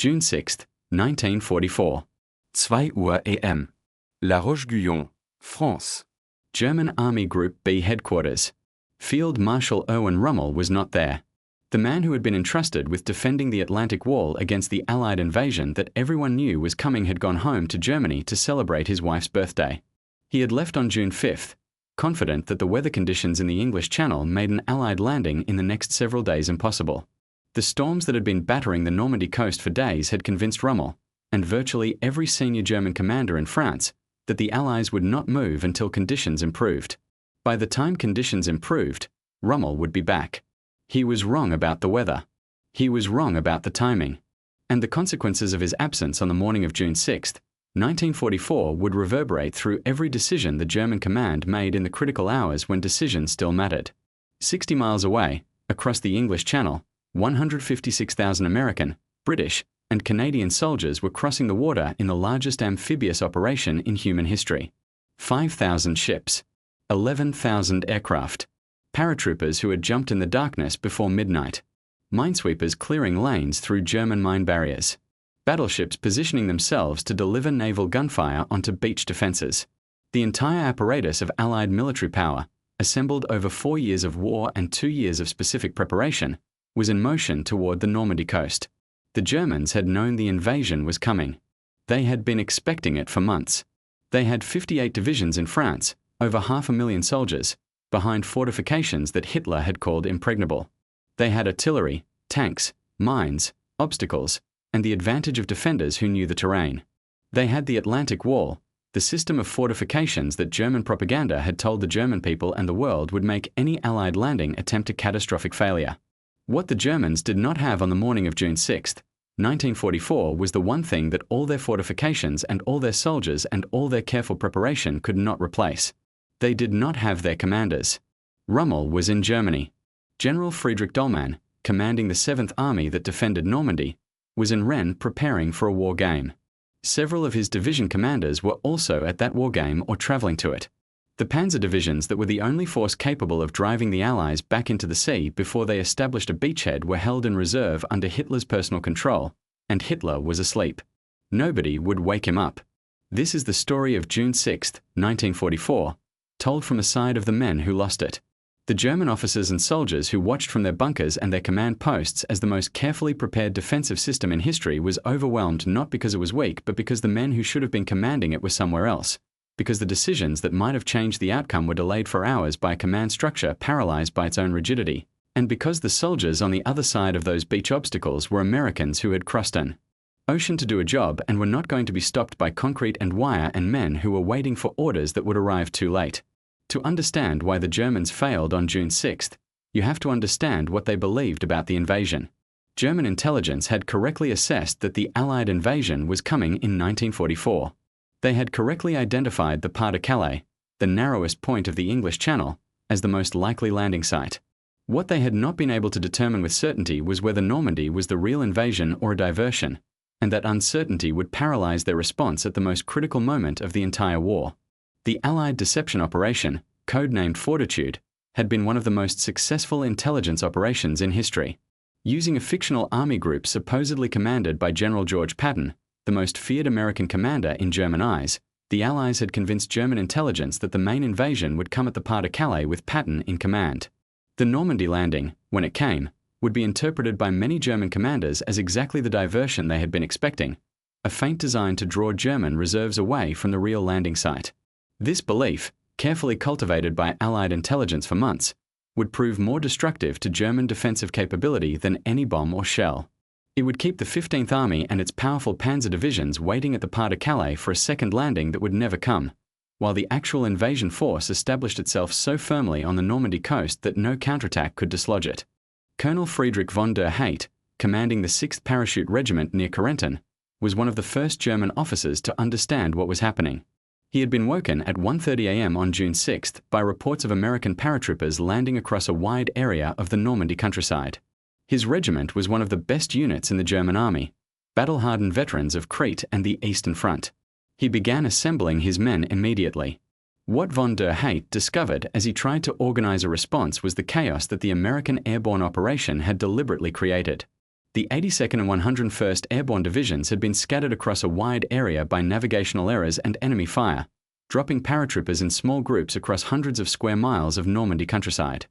June 6, 1944. 2 Uhr AM. La Roche-Guyon, France. German Army Group B headquarters. Field Marshal von Rommel was not there. The man who had been entrusted with defending the Atlantic Wall against the Allied invasion that everyone knew was coming had gone home to Germany to celebrate his wife's birthday. He had left on June 5th, confident that the weather conditions in the English Channel made an Allied landing in the next several days impossible. The storms that had been battering the Normandy coast for days had convinced Rommel, and virtually every senior German commander in France, that the Allies would not move until conditions improved. By the time conditions improved, Rommel would be back. He was wrong about the weather. He was wrong about the timing. And the consequences of his absence on the morning of June 6, 1944 would reverberate through every decision the German command made in the critical hours when decisions still mattered. 60 miles away, across the English Channel, 156,000 American, British, and Canadian soldiers were crossing the water in the largest amphibious operation in human history. 5,000 ships, 11,000 aircraft, paratroopers who had jumped in the darkness before midnight, minesweepers clearing lanes through German mine barriers, battleships positioning themselves to deliver naval gunfire onto beach defenses. The entire apparatus of Allied military power, assembled over 4 years of war and 2 years of specific preparation, was in motion toward the Normandy coast. The Germans had known the invasion was coming. They had been expecting it for months. They had 58 divisions in France, over 500,000 soldiers, behind fortifications that Hitler had called impregnable. They had artillery, tanks, mines, obstacles, and the advantage of defenders who knew the terrain. They had the Atlantic Wall, the system of fortifications that German propaganda had told the German people and the world would make any Allied landing attempt a catastrophic failure. What the Germans did not have on the morning of June 6, 1944 was the one thing that all their fortifications and all their soldiers and all their careful preparation could not replace. They did not have their commanders. Rommel was in Germany. General Friedrich Dollmann, commanding the 7th Army that defended Normandy, was in Rennes preparing for a war game. Several of his division commanders were also at that war game or traveling to it. The Panzer divisions that were the only force capable of driving the Allies back into the sea before they established a beachhead were held in reserve under Hitler's personal control, and Hitler was asleep. Nobody would wake him up. This is the story of June 6, 1944, told from the side of the men who lost it. The German officers and soldiers who watched from their bunkers and their command posts as the most carefully prepared defensive system in history was overwhelmed not because it was weak but because the men who should have been commanding it were somewhere else, because the decisions that might have changed the outcome were delayed for hours by a command structure paralyzed by its own rigidity, and because the soldiers on the other side of those beach obstacles were Americans who had crossed an ocean to do a job and were not going to be stopped by concrete and wire and men who were waiting for orders that would arrive too late. To understand why the Germans failed on June 6, you have to understand what they believed about the invasion. German intelligence had correctly assessed that the Allied invasion was coming in 1944. They had correctly identified the Pas-de-Calais, the narrowest point of the English Channel, as the most likely landing site. What they had not been able to determine with certainty was whether Normandy was the real invasion or a diversion, and that uncertainty would paralyze their response at the most critical moment of the entire war. The Allied deception operation, codenamed Fortitude, had been one of the most successful intelligence operations in history. Using a fictional army group supposedly commanded by General George Patton, the most feared American commander in German eyes, the Allies had convinced German intelligence that the main invasion would come at the Pas-de-Calais with Patton in command. The Normandy landing, when it came, would be interpreted by many German commanders as exactly the diversion they had been expecting, a feint designed to draw German reserves away from the real landing site. This belief, carefully cultivated by Allied intelligence for months, would prove more destructive to German defensive capability than any bomb or shell. It would keep the 15th Army and its powerful Panzer divisions waiting at the Pas-de-Calais for a second landing that would never come, while the actual invasion force established itself so firmly on the Normandy coast that no counterattack could dislodge it. Colonel Friedrich von der Heydt, commanding the 6th Parachute Regiment near Corentin, was one of the first German officers to understand what was happening. He had been woken at 1:30 a.m. on June 6 by reports of American paratroopers landing across a wide area of the Normandy countryside. His regiment was one of the best units in the German army, battle-hardened veterans of Crete and the Eastern Front. He began assembling his men immediately. What von der Heydt discovered as he tried to organize a response was the chaos that the American airborne operation had deliberately created. The 82nd and 101st Airborne Divisions had been scattered across a wide area by navigational errors and enemy fire, dropping paratroopers in small groups across hundreds of square miles of Normandy countryside.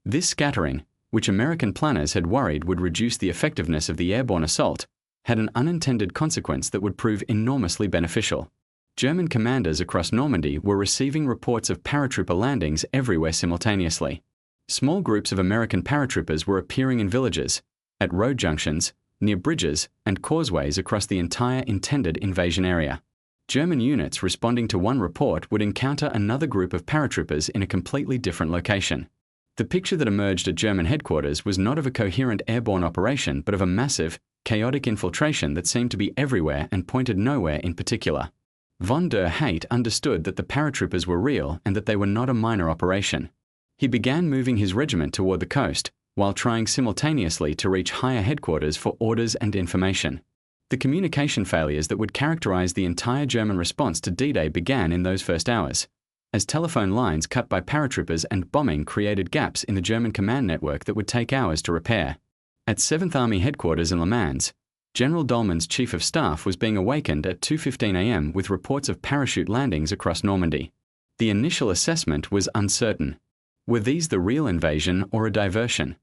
This scattering, which American planners had worried would reduce the effectiveness of the airborne assault, had an unintended consequence that would prove enormously beneficial. German commanders across Normandy were receiving reports of paratrooper landings everywhere simultaneously. Small groups of American paratroopers were appearing in villages, at road junctions, near bridges, and causeways across the entire intended invasion area. German units responding to one report would encounter another group of paratroopers in a completely different location. The picture that emerged at German headquarters was not of a coherent airborne operation but of a massive, chaotic infiltration that seemed to be everywhere and pointed nowhere in particular. Von der Heydt understood that the paratroopers were real and that they were not a minor operation. He began moving his regiment toward the coast, while trying simultaneously to reach higher headquarters for orders and information. The communication failures that would characterize the entire German response to D-Day began in those first hours, as telephone lines cut by paratroopers and bombing created gaps in the German command network that would take hours to repair. At 7th Army headquarters in Le Mans, General Dolman's chief of staff was being awakened at 2:15 a.m. with reports of parachute landings across Normandy. The initial assessment was uncertain. Were these the real invasion or a diversion?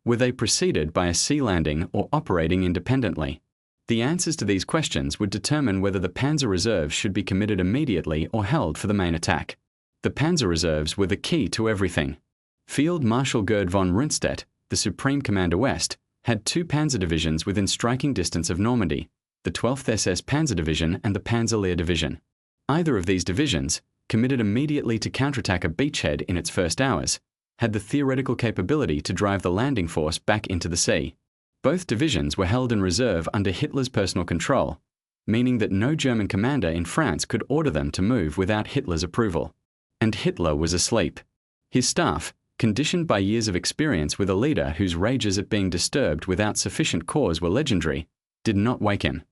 Were they preceded by a sea landing or operating independently? The answers to these questions would determine whether the Panzer reserves should be committed immediately or held for the main attack. The Panzer reserves were the key to everything. Field Marshal von Rundstedt, the Supreme Commander West, had two Panzer divisions within striking distance of Normandy, the 12th SS Panzer Division and the Panzer Lehr Division. Either of these divisions, committed immediately to counterattack a beachhead in its first hours, had the theoretical capability to drive the landing force back into the sea. Both divisions were held in reserve under Hitler's personal control, meaning that no German commander in France could order them to move without Hitler's approval. And Hitler was asleep. His staff, conditioned by years of experience with a leader whose rages at being disturbed without sufficient cause were legendary, did not wake him.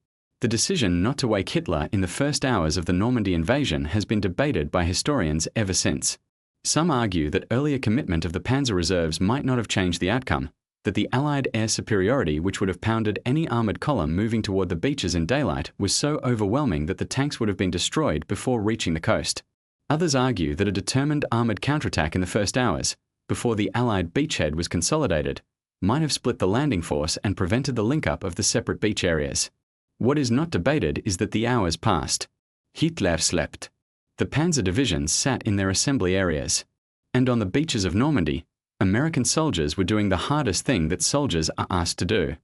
The decision not to wake Hitler in the first hours of the Normandy invasion has been debated by historians ever since. Some argue that earlier commitment of the Panzer reserves might not have changed the outcome, that the Allied air superiority which would have pounded any armoured column moving toward the beaches in daylight was so overwhelming that the tanks would have been destroyed before reaching the coast. Others argue that a determined armoured counterattack in the first hours, before the Allied beachhead was consolidated, might have split the landing force and prevented the link-up of the separate beach areas. What is not debated is that the hours passed. Hitler slept. The Panzer divisions sat in their assembly areas. And on the beaches of Normandy, American soldiers were doing the hardest thing that soldiers are asked to do.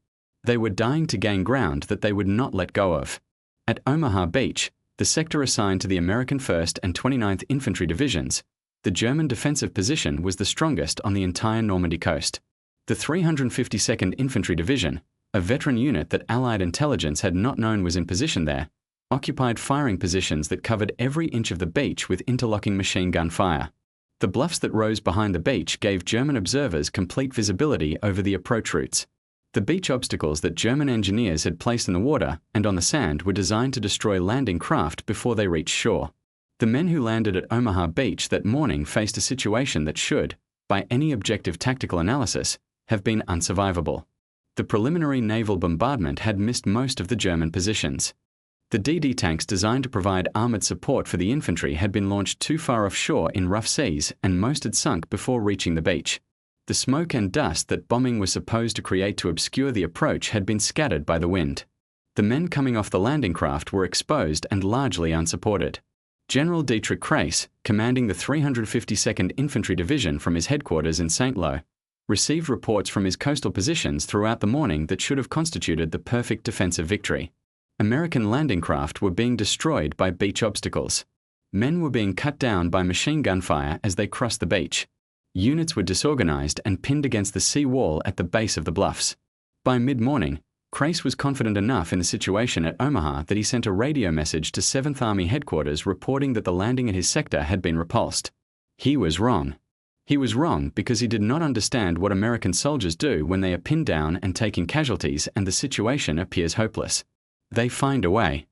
They were dying to gain ground that they would not let go of. At Omaha Beach, the sector assigned to the American 1st and 29th Infantry Divisions, the German defensive position was the strongest on the entire Normandy coast. The 352nd Infantry Division, a veteran unit that Allied intelligence had not known was in position there, occupied firing positions that covered every inch of the beach with interlocking machine gun fire. The bluffs that rose behind the beach gave German observers complete visibility over the approach routes. The beach obstacles that German engineers had placed in the water and on the sand were designed to destroy landing craft before they reached shore. The men who landed at Omaha Beach that morning faced a situation that should, by any objective tactical analysis, have been unsurvivable. The preliminary naval bombardment had missed most of the German positions. The DD tanks designed to provide armoured support for the infantry had been launched too far offshore in rough seas and most had sunk before reaching the beach. The smoke and dust that bombing was supposed to create to obscure the approach had been scattered by the wind. The men coming off the landing craft were exposed and largely unsupported. General Erich Kraiss, commanding the 352nd Infantry Division from his headquarters in St. Lo, received reports from his coastal positions throughout the morning that should have constituted the perfect defensive victory. American landing craft were being destroyed by beach obstacles. Men were being cut down by machine gun fire as they crossed the beach. Units were disorganized and pinned against the sea wall at the base of the bluffs. By mid-morning, Kraiss was confident enough in the situation at Omaha that he sent a radio message to 7th Army headquarters reporting that the landing at his sector had been repulsed. He was wrong. He was wrong because he did not understand what American soldiers do when they are pinned down and taking casualties and the situation appears hopeless. They find a way.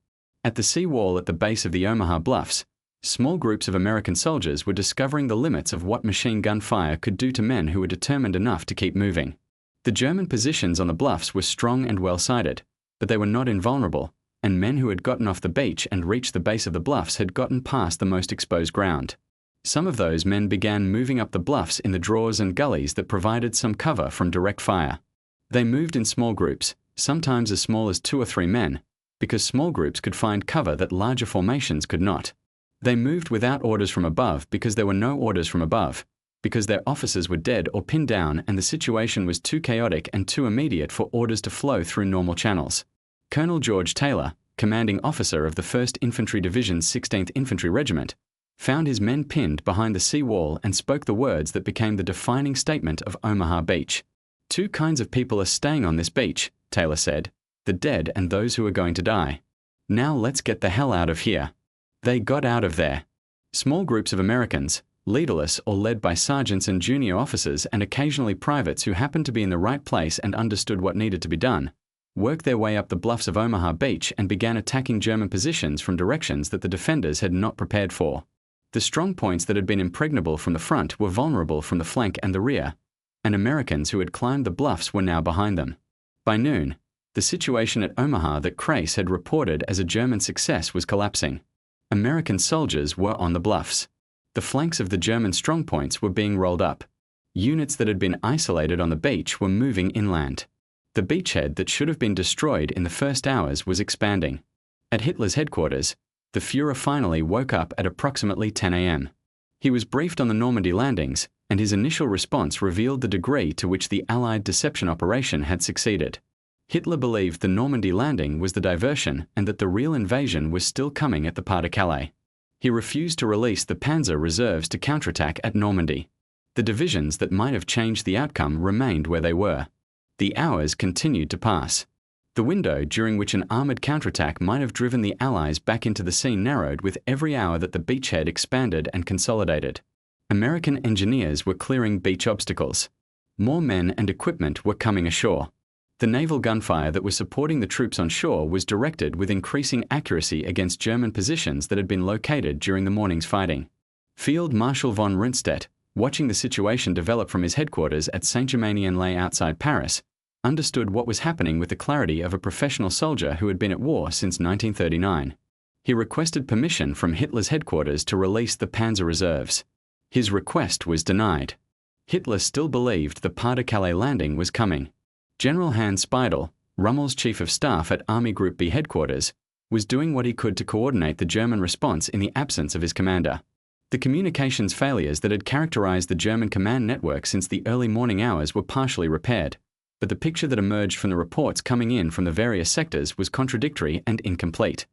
At the sea wall at the base of the Omaha Bluffs, small groups of American soldiers were discovering the limits of what machine gun fire could do to men who were determined enough to keep moving. The German positions on the bluffs were strong and well-sighted, but they were not invulnerable, and men who had gotten off the beach and reached the base of the bluffs had gotten past the most exposed ground. Some of those men began moving up the bluffs in the draws and gullies that provided some cover from direct fire. They moved in small groups, sometimes as small as 2 or 3 men, because small groups could find cover that larger formations could not. They moved without orders from above because there were no orders from above, because their officers were dead or pinned down and the situation was too chaotic and too immediate for orders to flow through normal channels. Colonel George Taylor, commanding officer of the 1st Infantry Division's 16th Infantry Regiment, found his men pinned behind the sea wall and spoke the words that became the defining statement of Omaha Beach. 2 kinds of people are staying on this beach, Taylor said, the dead and those who are going to die. Now let's get the hell out of here. They got out of there. Small groups of Americans, leaderless or led by sergeants and junior officers and occasionally privates who happened to be in the right place and understood what needed to be done, worked their way up the bluffs of Omaha Beach and began attacking German positions from directions that the defenders had not prepared for. The strong points that had been impregnable from the front were vulnerable from the flank and the rear, and Americans who had climbed the bluffs were now behind them. By noon, the situation at Omaha that Kraiss had reported as a German success was collapsing. American soldiers were on the bluffs. The flanks of the German strongpoints were being rolled up. Units that had been isolated on the beach were moving inland. The beachhead that should have been destroyed in the first hours was expanding. At Hitler's headquarters, the Führer finally woke up at approximately 10 a.m. He was briefed on the Normandy landings, and his initial response revealed the degree to which the Allied deception operation had succeeded. Hitler believed the Normandy landing was the diversion and that the real invasion was still coming at the Pas-de-Calais. He refused to release the Panzer reserves to counterattack at Normandy. The divisions that might have changed the outcome remained where they were. The hours continued to pass. The window during which an armoured counterattack might have driven the Allies back into the sea narrowed with every hour that the beachhead expanded and consolidated. American engineers were clearing beach obstacles. More men and equipment were coming ashore. The naval gunfire that was supporting the troops on shore was directed with increasing accuracy against German positions that had been located during the morning's fighting. Field Marshal von Rundstedt, watching the situation develop from his headquarters at Saint-Germain-en-Laye outside Paris, understood what was happening with the clarity of a professional soldier who had been at war since 1939. He requested permission from Hitler's headquarters to release the Panzer reserves. His request was denied. Hitler still believed the Pas-de-Calais landing was coming. General Hans Speidel, Rommel's chief of staff at Army Group B headquarters, was doing what he could to coordinate the German response in the absence of his commander. The communications failures that had characterized the German command network since the early morning hours were partially repaired, but the picture that emerged from the reports coming in from the various sectors was contradictory and incomplete.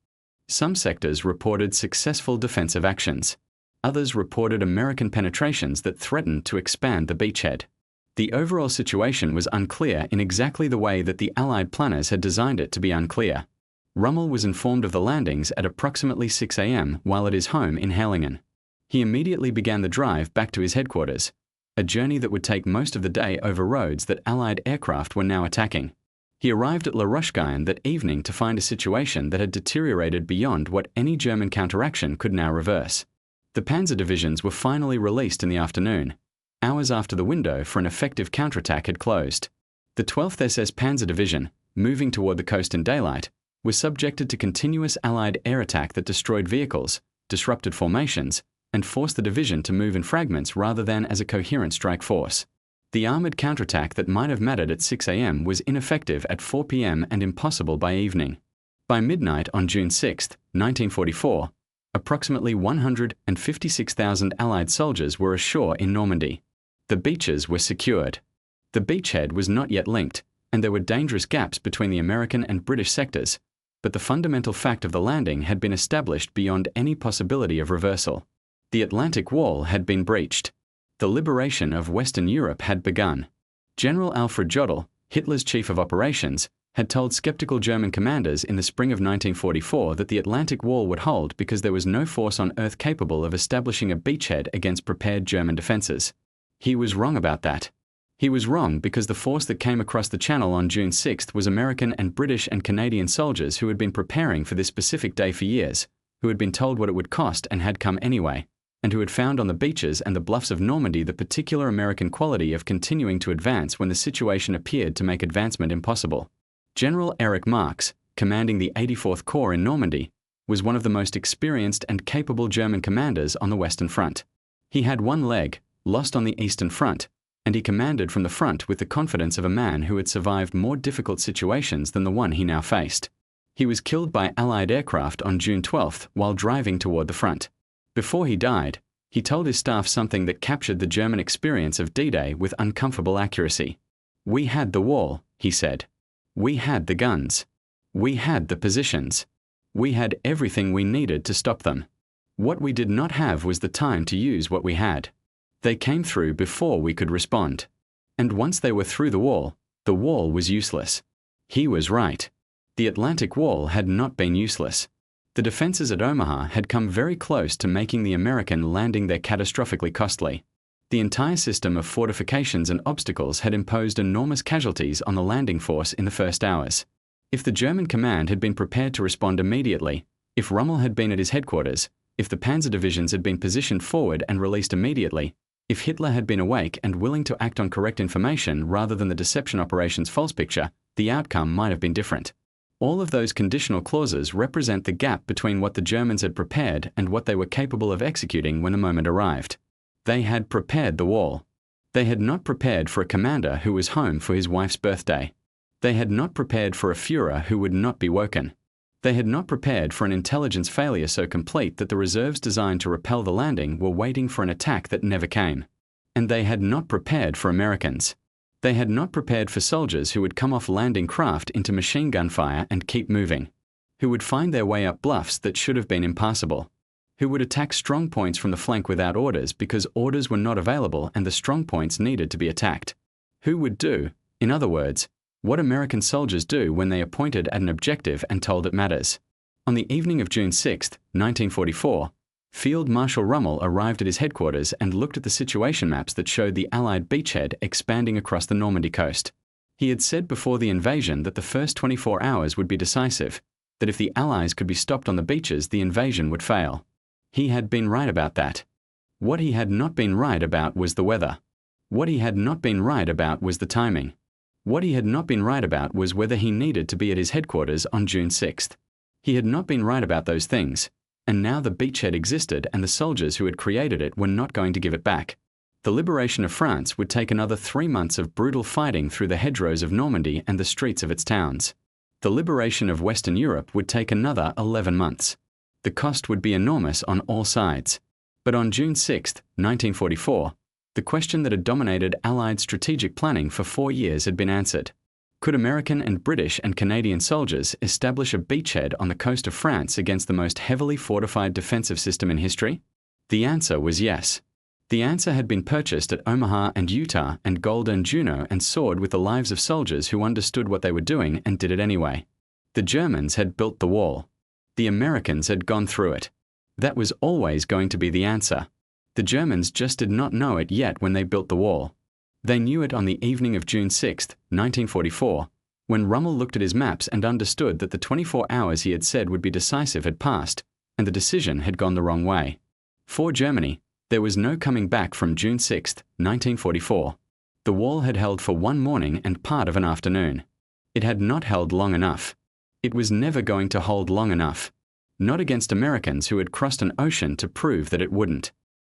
Some sectors reported successful defensive actions. Others reported American penetrations that threatened to expand the beachhead. The overall situation was unclear in exactly the way that the Allied planners had designed it to be unclear. Rommel was informed of the landings at approximately 6 a.m. while at his home in Hellingen. He immediately began the drive back to his headquarters, a journey that would take most of the day over roads that Allied aircraft were now attacking. He arrived at La Rocheguyon that evening to find a situation that had deteriorated beyond what any German counteraction could now reverse. The Panzer divisions were finally released in the afternoon, hours after the window for an effective counterattack had closed. The 12th SS Panzer Division, moving toward the coast in daylight, was subjected to continuous Allied air attack that destroyed vehicles, disrupted formations, and forced the division to move in fragments rather than as a coherent strike force. The armoured counterattack that might have mattered at 6 a.m. was ineffective at 4 p.m. and impossible by evening. By midnight on June 6, 1944, approximately 156,000 Allied soldiers were ashore in Normandy. The beaches were secured. The beachhead was not yet linked, and there were dangerous gaps between the American and British sectors, but the fundamental fact of the landing had been established beyond any possibility of reversal. The Atlantic Wall had been breached. The liberation of Western Europe had begun. General Alfred Jodl, Hitler's chief of operations, had told skeptical German commanders in the spring of 1944 that the Atlantic Wall would hold because there was no force on Earth capable of establishing a beachhead against prepared German defenses. He was wrong about that. He was wrong because the force that came across the Channel on June 6 was American and British and Canadian soldiers who had been preparing for this specific day for years, who had been told what it would cost and had come anyway. and who had found on the beaches and the bluffs of Normandy the particular American quality of continuing to advance when the situation appeared to make advancement impossible. General Erich Marcks, commanding the 84th Corps in Normandy, was one of the most experienced and capable German commanders on the Western Front. He had one leg, lost on the Eastern Front, and he commanded from the front with the confidence of a man who had survived more difficult situations than the one he now faced. He was killed by Allied aircraft on June 12th while driving toward the front. Before he died, he told his staff something that captured the German experience of D-Day with uncomfortable accuracy. "We had the wall," he said. "We had the guns. We had the positions. We had everything we needed to stop them. What we did not have was the time to use what we had. They came through before we could respond. And once they were through the wall was useless." He was right. The Atlantic Wall had not been useless. The defenses at Omaha had come very close to making the American landing there catastrophically costly. The entire system of fortifications and obstacles had imposed enormous casualties on the landing force in the first hours. If the German command had been prepared to respond immediately, if Rommel had been at his headquarters, if the Panzer divisions had been positioned forward and released immediately, if Hitler had been awake and willing to act on correct information rather than the deception operation's false picture, the outcome might have been different. All of those conditional clauses represent the gap between what the Germans had prepared and what they were capable of executing when the moment arrived. They had prepared the wall. They had not prepared for a commander who was home for his wife's birthday. They had not prepared for a Führer who would not be woken. They had not prepared for an intelligence failure so complete that the reserves designed to repel the landing were waiting for an attack that never came. And they had not prepared for Americans. They had not prepared for soldiers who would come off landing craft into machine gun fire and keep moving, who would find their way up bluffs that should have been impassable, who would attack strong points from the flank without orders because orders were not available and the strong points needed to be attacked, who would do, in other words, what American soldiers do when they are pointed at an objective and told it matters. On the evening of June 6, 1944, Field Marshal Rommel arrived at his headquarters and looked at the situation maps that showed the Allied beachhead expanding across the Normandy coast. He had said before the invasion that the first 24 hours would be decisive, that if the Allies could be stopped on the beaches, the invasion would fail. He had been right about that. What he had not been right about was the weather. What he had not been right about was the timing. What he had not been right about was whether he needed to be at his headquarters on June 6th. He had not been right about those things, and now the beachhead existed and the soldiers who had created it were not going to give it back. The liberation of France would take another 3 months of brutal fighting through the hedgerows of Normandy and the streets of its towns. The liberation of Western Europe would take another 11 months. The cost would be enormous on all sides. But on June 6, 1944, the question that had dominated Allied strategic planning for 4 years had been answered. Could American and British and Canadian soldiers establish a beachhead on the coast of France against the most heavily fortified defensive system in history? The answer was yes. The answer had been purchased at Omaha and Utah and Gold and Juno and soared with the lives of soldiers who understood what they were doing and did it anyway. The Germans had built the wall. The Americans had gone through it. That was always going to be the answer. The Germans just did not know it yet when they built the wall. They knew it on the evening of June 6, 1944, when Rommel looked at his maps and understood that the 24 hours he had said would be decisive had passed, and the decision had gone the wrong way. For Germany, there was no coming back from June 6, 1944. The wall had held for one morning and part of an afternoon. It had not held long enough. It was never going to hold long enough. Not against Americans who had crossed an ocean to prove that it wouldn't.